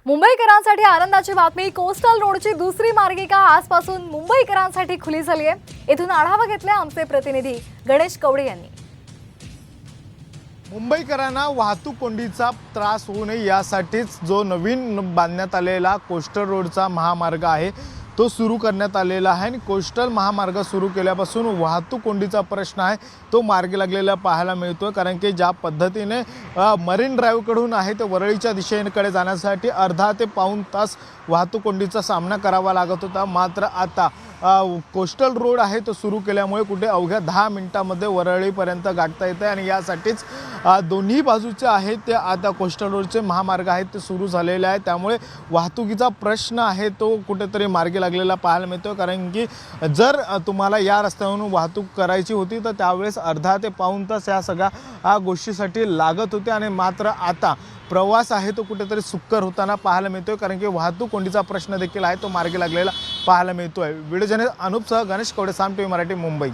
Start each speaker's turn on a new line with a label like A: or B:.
A: मुंबईकरांसाठी आनंदाची बातमी। कोस्टल रोडची दुसरी मार्गिका आजपासून मुंबईकरांसाठी खुली झाली आहे। इथून आढावा घेतला आमचे प्रतिनिधी गणेश कवडे यांनी।
B: मुंबईकरांना वाहतूक कोंडीचा त्रास होऊ नये यासाठीच जो नवीन बांधण्यात आलेला कोस्टल रोडचा महामार्ग आहे तो सुरू करण्यात आलेला आहे आणि कोस्टल महामार्ग सुरू केल्यापासून वाहतूक कोंडीचा प्रश्न आहे तो मार्गी लागलेला पाहायला मिळतोय। कारण की ज्या पद्धतीने मरीन ड्राईव्हकडून आहे ते वरळीच्या दिशेकडे जाण्यासाठी अर्धा ते पाऊण तास वाहतूक कोंडीचा सामना करावा लागत होता, मात्र आता कोस्टल रोड आहे तो सुरू केल्यामुळे कुठे अवघ्या 10 मिनिटांमध्ये वरळीपर्यंत गाठता येते आणि यासाठीच दोन्ही बाजूचे आहेत ते आता कोस्टल रोडचे महामार्ग आहेत ते सुरू झालेले आहे। त्यामुळे वाहतुकीचा प्रश्न आहे तो कुठेतरी मार्गी लागलेला पाहायला मिळतो। कारण की जर तुम्हाला या रस्त्यावरून वाहतूक करायची होती तर त्यावेळेस अर्धा ते पाऊण तास या सगळ्या गोष्टीसाठी लागत होते आणि मात्र आता प्रवास आहे तो कुठेतरी सुकर होताना पाहायला मिळतोय। कारण की वाहतूक कोंडीचा प्रश्न देखील आहे तो मार्गी लागलेला पाहायला मिळतोय। व्हिडिओ जर्नलिस्ट अनुपसह गणेश कवडे, साम टीव्ही मराठी, मुंबई।